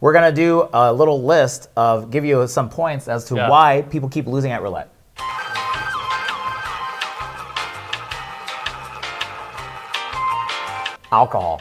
We're gonna do a little list of, give you some points as to why people keep losing at roulette. Alcohol.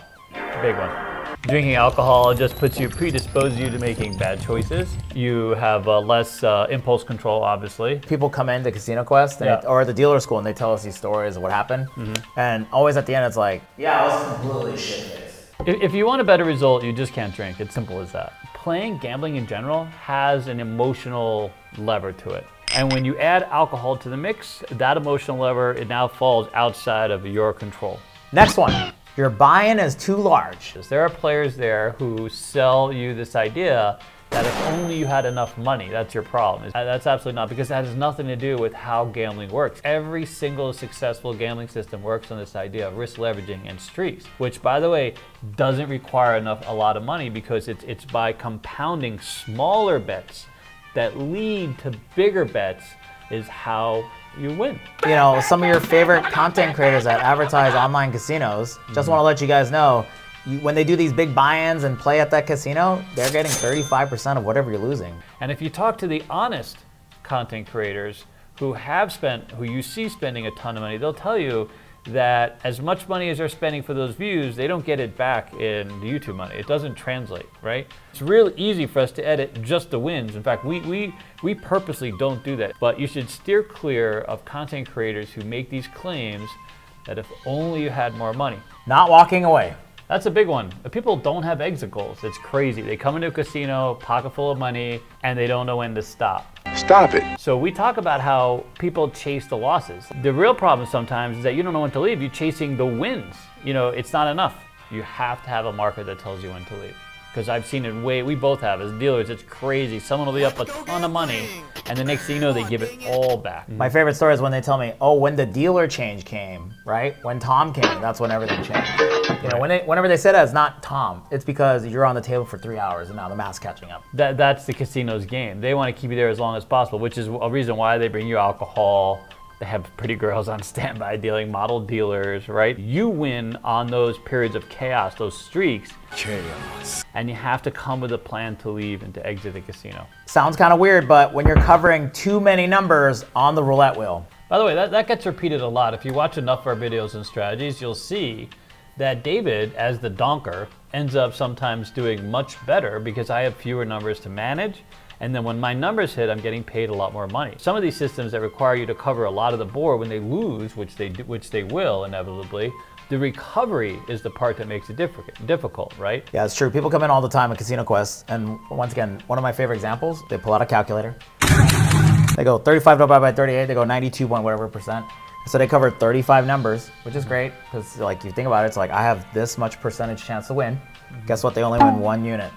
Big one. Drinking alcohol just predisposes you to making bad choices. You have less impulse control, obviously. People come into Casino Quest or the dealer school and they tell us these stories of what happened. And always at the end it's like, yeah, I was completely shit-faced. If you want a better result, you just can't drink. It's simple as that. Playing gambling in general has an emotional lever to it. And when you add alcohol to the mix, that emotional lever, it now falls outside of your control. Next one. Your buy-in is too large. There are players there who sell you this idea that if only you had enough money, that's your problem. That's absolutely not, because that has nothing to do with how gambling works. Every single successful gambling system works on this idea of risk leveraging and streaks, which, by the way, doesn't require a lot of money, because it's by compounding smaller bets that lead to bigger bets is how you win. You know, some of your favorite content creators that advertise online casinos, just want to let you guys know, when they do these big buy-ins and play at that casino, they're getting 35% of whatever you're losing. And if you talk to the honest content creators who you see spending a ton of money, they'll tell you that as much money as they're spending for those views, they don't get it back in the YouTube money. It doesn't translate, right? It's real easy for us to edit just the wins. In fact, we purposely don't do that. But you should steer clear of content creators who make these claims that if only you had more money. Not walking away. That's a big one. People don't have exit goals. It's crazy. They come into a casino, pocket full of money, and they don't know when to stop. Stop it. So we talk about how people chase the losses. The real problem sometimes is that you don't know when to leave. You're chasing the wins. You know, it's not enough. You have to have a marker that tells you when to leave. Because I've seen it we both have as dealers, it's crazy. Someone will be up a ton of money, and the next thing you know, they give it all back. My favorite story is when they tell me, oh, when the dealer change came, right? When Tom came, that's when everything changed. You know, whenever they say that, it's not Tom. It's because you're on the table for 3 hours and now the math's catching up. That's the casino's game. They want to keep you there as long as possible, which is a reason why they bring you alcohol. They have pretty girls on standby dealing, model dealers, right? You win on those periods of chaos, those streaks. Chaos. And you have to come with a plan to leave and to exit the casino. Sounds kind of weird, but when you're covering too many numbers on the roulette wheel. By the way, that gets repeated a lot. If you watch enough of our videos and strategies, you'll see that David, as the donker, ends up sometimes doing much better because I have fewer numbers to manage. And then when my numbers hit, I'm getting paid a lot more money. Some of these systems that require you to cover a lot of the board, when they lose, which they will inevitably, the recovery is the part that makes it difficult, right? Yeah, it's true. People come in all the time at Casino Quest, and once again, one of my favorite examples, they pull out a calculator. They go 35 divided by 38, they go 92 point whatever percent. So they covered 35 numbers, which is great, because like you think about it, it's like I have this much percentage chance to win. Guess what? They only win 1 unit.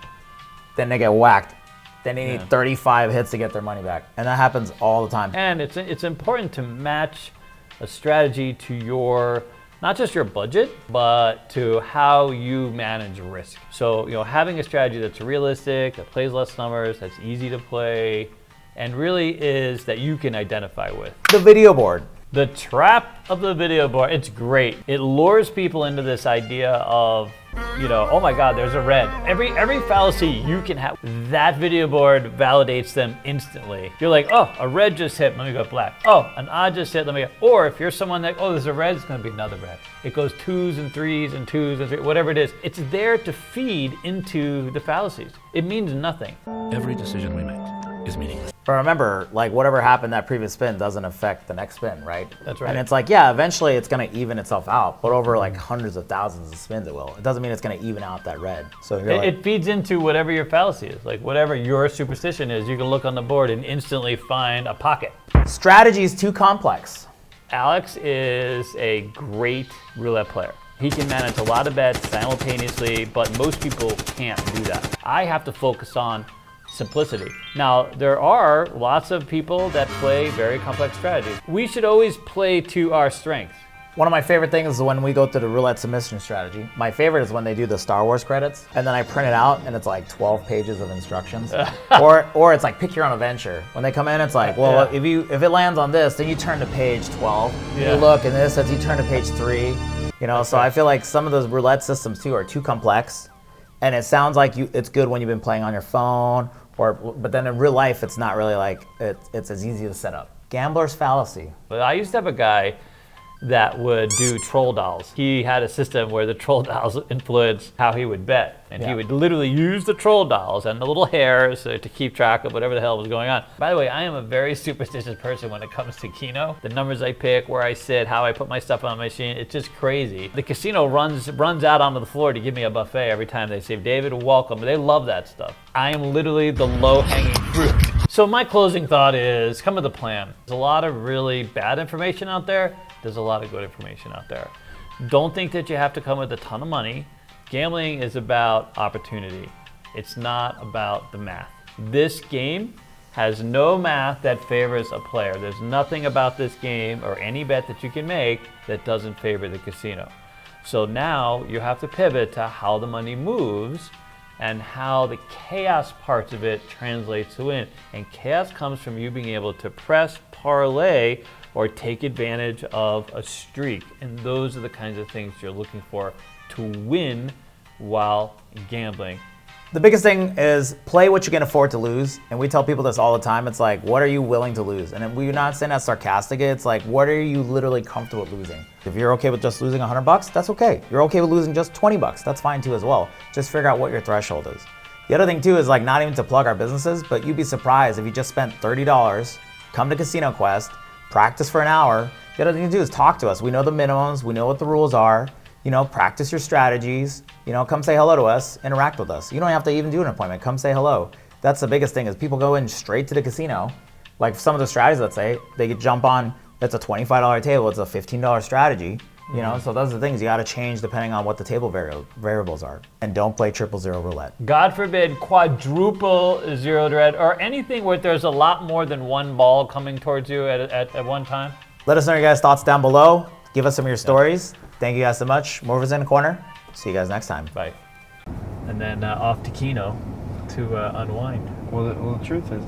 Then they get whacked. Then they need 35 hits to get their money back. And that happens all the time. And it's important to match a strategy to your, not just your budget, but to how you manage risk. So, you know, having a strategy that's realistic, that plays less numbers, that's easy to play, and really is that you can identify with. The video board. The trap of the video board, it's great. It lures people into this idea of, you know, oh my God, there's a red. Every fallacy you can have, that video board validates them instantly. You're like, oh, a red just hit, let me go black. Oh, an odd just hit, let me go. Or if you're someone that, oh, there's a red, it's gonna be another red. It goes 2s and 3s and 2s and 3s, whatever it is. It's there to feed into the fallacies. It means nothing. Every decision we make is meaningless. But remember, like whatever happened that previous spin doesn't affect the next spin, right? That's right. And it's like, yeah, eventually it's gonna even itself out, but over like hundreds of thousands of spins it will. It doesn't mean it's gonna even out that red. So it feeds into whatever your fallacy is. Like whatever your superstition is, you can look on the board and instantly find a pocket. Strategy is too complex. Alex is a great roulette player. He can manage a lot of bets simultaneously, but most people can't do that. I have to focus on simplicity. Now, there are lots of people that play very complex strategies. We should always play to our strengths. One of my favorite things is when we go through the roulette submission strategy. My favorite is when they do the Star Wars credits, and then I print it out, and it's like 12 pages of instructions. or it's like pick your own adventure. When they come in, it's like, well, if it lands on this, then you turn to page 12. You look, and this says you turn to page 3. You know, so I feel like some of those roulette systems too are too complex. And it sounds like it's good when you've been playing on your phone, but then in real life, it's not really like, it's as easy to set up. Gambler's fallacy. But I used to have a guy that would do troll dolls. He had a system where the troll dolls influenced how he would bet. And he would literally use the troll dolls and the little hairs to keep track of whatever the hell was going on. By the way, I am a very superstitious person when it comes to Keno. The numbers I pick, where I sit, how I put my stuff on the machine, it's just crazy. The casino runs out onto the floor to give me a buffet every time they say, David, welcome. They love that stuff. I am literally the low-hanging fruit. So my closing thought is, come with a plan. There's a lot of really bad information out there. There's a lot of good information out there. Don't think that you have to come with a ton of money. Gambling is about opportunity. It's not about the math. This game has no math that favors a player. There's nothing about this game or any bet that you can make that doesn't favor the casino. So now you have to pivot to how the money moves and how the chaos parts of it translates to win. And chaos comes from you being able to press, parlay, or take advantage of a streak. And those are the kinds of things you're looking for to win while gambling. The biggest thing is play what you can afford to lose. And we tell people this all the time. It's like, what are you willing to lose? And we're not saying that sarcastically. It's like, what are you literally comfortable with losing? If you're okay with just losing $100, that's okay. You're okay with losing just $20, that's fine too as well. Just figure out what your threshold is. The other thing too is like, not even to plug our businesses, but you'd be surprised if you just spent $30, come to Casino Quest, practice for an hour. The other thing to do is talk to us. We know the minimums, we know what the rules are. Practice your strategies. Come say hello to us, interact with us. You don't have to even do an appointment. Come say hello. That's the biggest thing is people go in straight to the casino. Like some of the strategies, let's say, they could jump on, it's a $25 table, it's a $15 strategy. So those are the things you got to change depending on what the table variables are. And don't play triple zero roulette. God forbid quadruple zero roulette or anything where there's a lot more than one ball coming towards you at one time. Let us know your guys' thoughts down below. Give us some of your stories. Thank you guys so much. More was in the corner. See you guys next time. Bye. And then off to Keno to unwind. Well, the truth is,